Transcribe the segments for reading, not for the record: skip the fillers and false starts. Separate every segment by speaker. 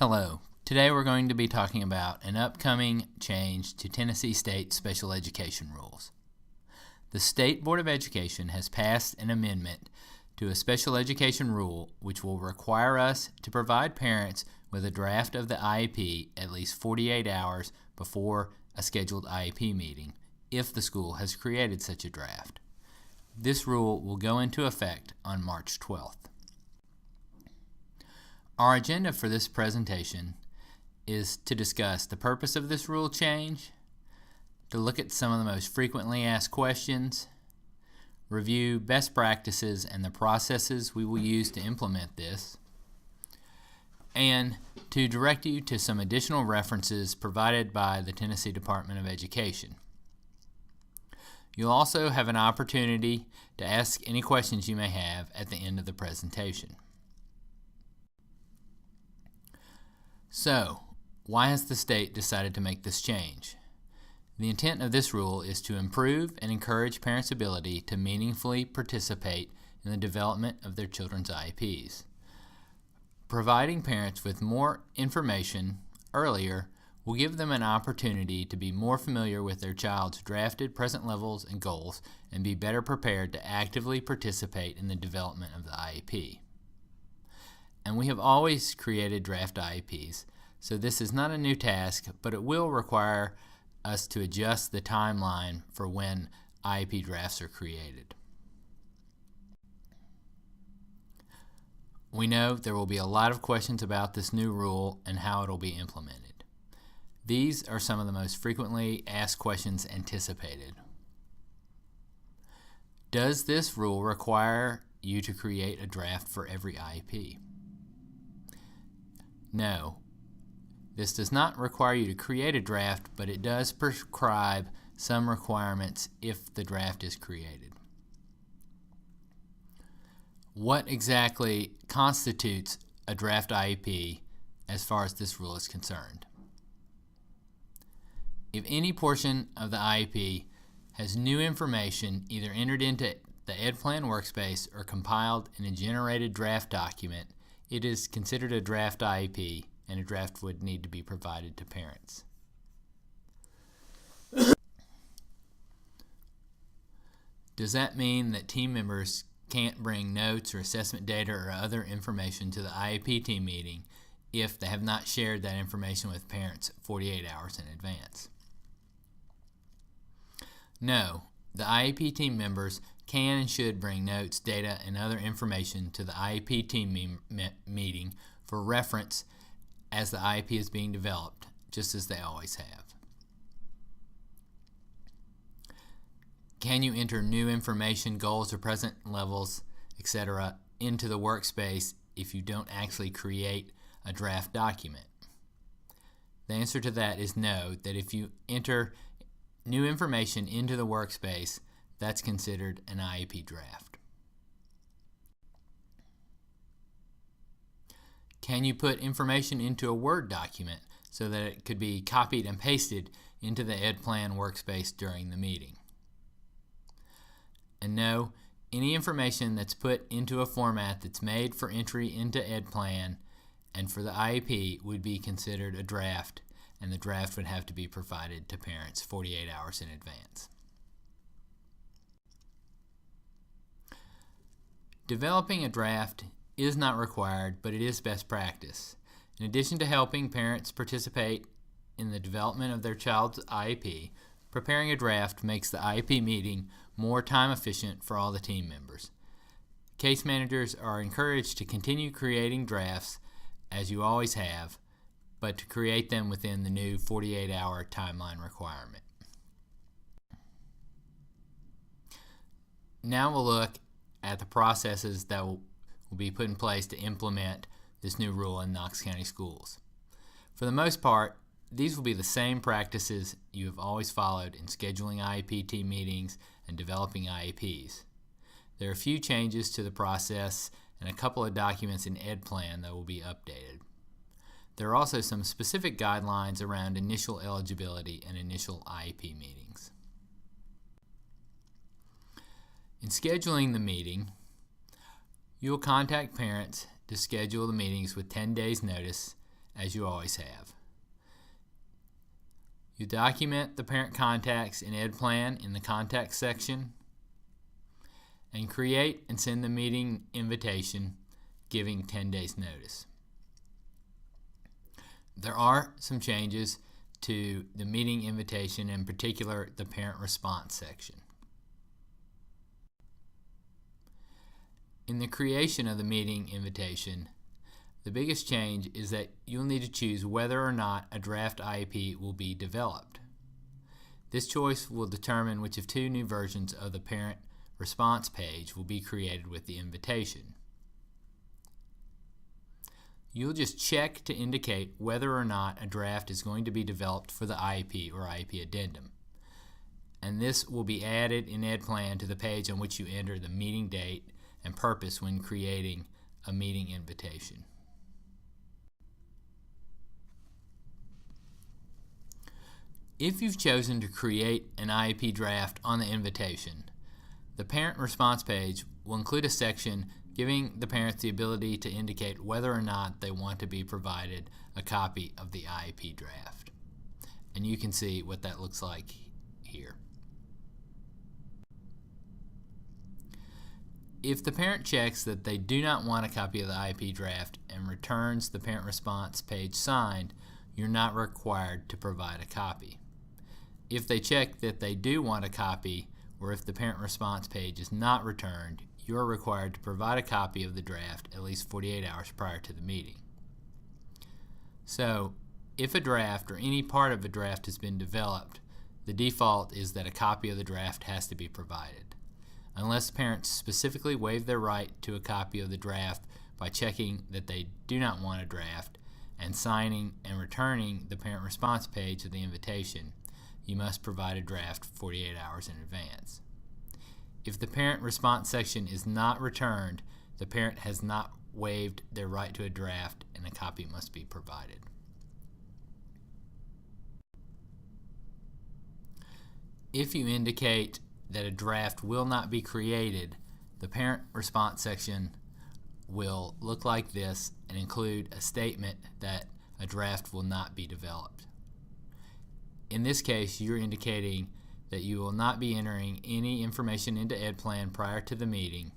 Speaker 1: Hello. Today we're going to be talking about an upcoming change to Tennessee State special education rules. The State Board of Education has passed an amendment to a special education rule which will require us to provide parents with a draft of the IEP at least 48 hours before a scheduled IEP meeting if the school has created such a draft. This rule will go into effect on March 12th. Our agenda for this presentation is to discuss the purpose of this rule change, to look at some of the most frequently asked questions, review best practices and the processes we will use to implement this, and to direct you to some additional references provided by the Tennessee Department of Education. You'll also have an opportunity to ask any questions you may have at the end of the presentation. So, why has the state decided to make this change? The intent of this rule is to improve and encourage parents' ability to meaningfully participate in the development of their children's IEPs. Providing parents with more information earlier will give them an opportunity to be more familiar with their child's drafted present levels and goals and be better prepared to actively participate in the development of the IEP. And we have always created draft IEPs, so this is not a new task, but it will require us to adjust the timeline for when IEP drafts are created. We know there will be a lot of questions about this new rule and how it will be implemented. These are some of the most frequently asked questions anticipated. Does this rule require you to create a draft for every IEP? No, this does not require you to create a draft, but it does prescribe some requirements if the draft is created. What exactly constitutes a draft IEP as far as this rule is concerned? If any portion of the IEP has new information either entered into the EdPlan workspace or compiled in a generated draft document, it is considered a draft IEP, and a draft would need to be provided to parents. Does that mean that team members can't bring notes or assessment data or other information to the IEP team meeting if they have not shared that information with parents 48 hours in advance? No, the IEP team members can and should bring notes, data, and other information to the IEP team meeting for reference as the IEP is being developed, just as they always have. Can you enter new information, goals or present levels, etc. into the workspace if you don't actually create a draft document? The answer to that is no, that if you enter new information into the workspace, that's considered an IEP draft. Can you put information into a Word document so that it could be copied and pasted into the EdPlan workspace during the meeting? And no, any information that's put into a format that's made for entry into EdPlan and for the IEP would be considered a draft, and the draft would have to be provided to parents 48 hours in advance. Developing a draft is not required, but it is best practice. In addition to helping parents participate in the development of their child's IEP, preparing a draft makes the IEP meeting more time efficient for all the team members. Case managers are encouraged to continue creating drafts as you always have, but to create them within the new 48-hour timeline requirement. Now we'll look at the processes that will be put in place to implement this new rule in Knox County schools. For the most part, these will be the same practices you have always followed in scheduling IEP team meetings and developing IEPs. There are a few changes to the process and a couple of documents in EdPlan that will be updated. There are also some specific guidelines around initial eligibility and initial IEP meetings. In scheduling the meeting, you will contact parents to schedule the meetings with 10 days notice as you always have. You document the parent contacts in EdPlan in the Contacts section, and create and send the meeting invitation giving 10 days notice. There are some changes to the meeting invitation, in particular the parent response section. In the creation of the meeting invitation, the biggest change is that you'll need to choose whether or not a draft IEP will be developed. This choice will determine which of two new versions of the parent response page will be created with the invitation. You'll just check to indicate whether or not a draft is going to be developed for the IEP or IEP addendum. And this will be added in EdPlan to the page on which you enter the meeting date and purpose when creating a meeting invitation. If you've chosen to create an IEP draft on the invitation, the parent response page will include a section giving the parents the ability to indicate whether or not they want to be provided a copy of the IEP draft. And you can see what that looks like here. If the parent checks that they do not want a copy of the IEP draft and returns the parent response page signed, you're not required to provide a copy. If they check that they do want a copy, or if the parent response page is not returned, you are required to provide a copy of the draft at least 48 hours prior to the meeting. So, if a draft or any part of a draft has been developed, the default is that a copy of the draft has to be provided. Unless parents specifically waive their right to a copy of the draft by checking that they do not want a draft and signing and returning the parent response page of the invitation, you must provide a draft 48 hours in advance. If the parent response section is not returned, the parent has not waived their right to a draft and a copy must be provided. If you indicate that a draft will not be created, the parent response section will look like this and include a statement that a draft will not be developed. In this case, you're indicating that you will not be entering any information into EdPlan prior to the meeting,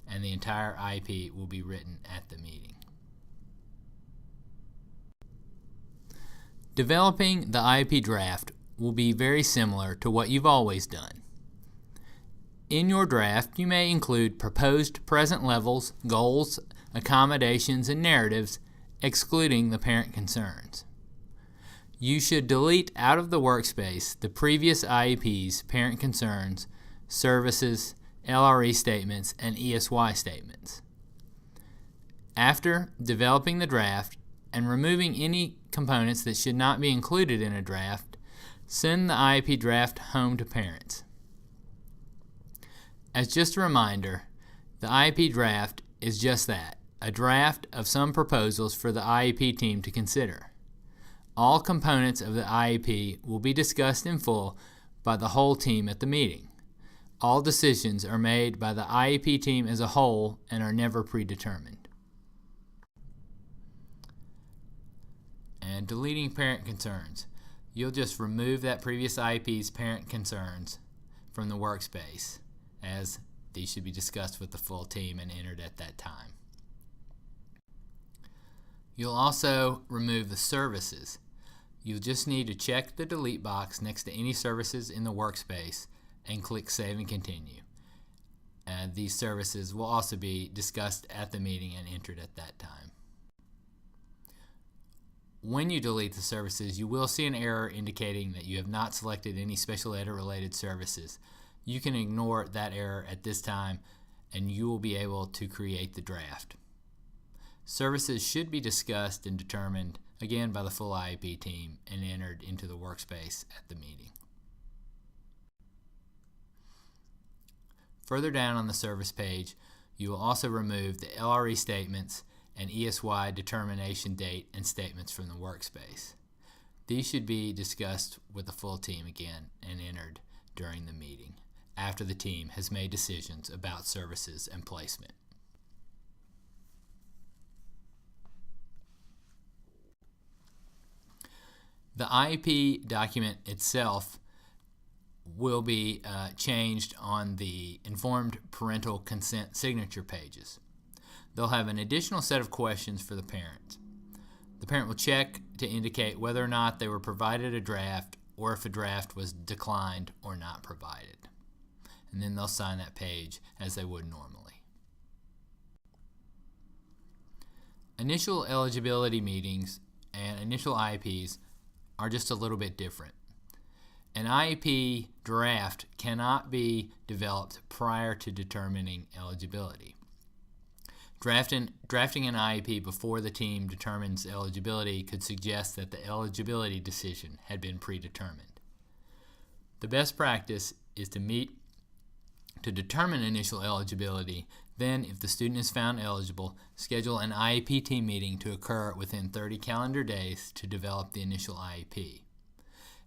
Speaker 1: and the entire IEP will be written at the meeting. Developing the IEP draft will be very similar to what you've always done. In your draft, you may include proposed present levels, goals, accommodations, and narratives, excluding the parent concerns. You should delete out of the workspace the previous IEP's parent concerns, services, LRE statements, and ESY statements. After developing the draft and removing any components that should not be included in a draft, send the IEP draft home to parents. As just a reminder, the IEP draft is just that, a draft of some proposals for the IEP team to consider. All components of the IEP will be discussed in full by the whole team at the meeting. All decisions are made by the IEP team as a whole and are never predetermined. And deleting parent concerns. You'll just remove that previous IEP's parent concerns from the workspace, as these should be discussed with the full team and entered at that time. You'll also remove the services. You'll just need to check the delete box next to any services in the workspace and click Save and Continue. And these services will also be discussed at the meeting and entered at that time. When you delete the services, you will see an error indicating that you have not selected any special ed related services. You can ignore that error at this time and you will be able to create the draft. Services should be discussed and determined again by the full IEP team and entered into the workspace at the meeting. Further down on the service page, you will also remove the LRE statements and ESY determination date and statements from the workspace. These should be discussed with the full team again and entered during the meeting after the team has made decisions about services and placement. The IEP document itself will be changed on the informed parental consent signature pages. They'll have an additional set of questions for the parent. The parent will check to indicate whether or not they were provided a draft or if a draft was declined or not provided. And then they'll sign that page as they would normally. Initial eligibility meetings and initial IEPs are just a little bit different. An IEP draft cannot be developed prior to determining eligibility. Drafting an IEP before the team determines eligibility could suggest that the eligibility decision had been predetermined. The best practice is to meet to determine initial eligibility. Then, if the student is found eligible, schedule an IEP team meeting to occur within 30 calendar days to develop the initial IEP.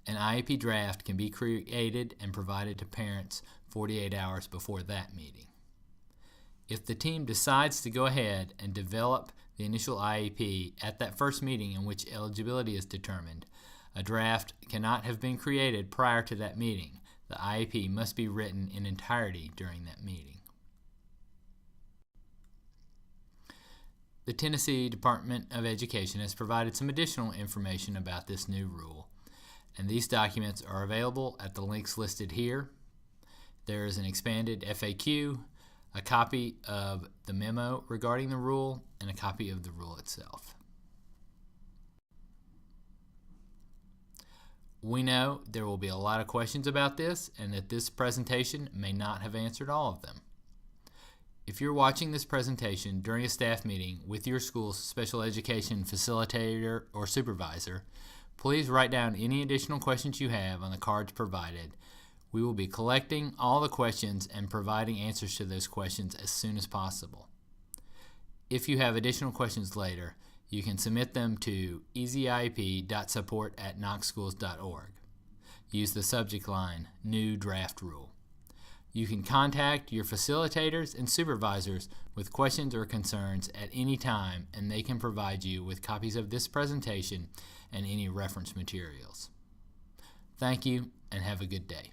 Speaker 1: An IEP draft can be created and provided to parents 48 hours before that meeting. If the team decides to go ahead and develop the initial IEP at that first meeting in which eligibility is determined, a draft cannot have been created prior to that meeting. The IEP must be written in entirety during that meeting. The Tennessee Department of Education has provided some additional information about this new rule, and these documents are available at the links listed here. There is an expanded FAQ, a copy of the memo regarding the rule, and a copy of the rule itself. We know there will be a lot of questions about this and that this presentation may not have answered all of them. If you're watching this presentation during a staff meeting with your school's special education facilitator or supervisor, please write down any additional questions you have on the cards provided. We will be collecting all the questions and providing answers to those questions as soon as possible. If you have additional questions later, you can submit them to easyip.support@knoxschools.org. Use the subject line, New Draft Rule. You can contact your facilitators and supervisors with questions or concerns at any time, and they can provide you with copies of this presentation and any reference materials. Thank you, and have a good day.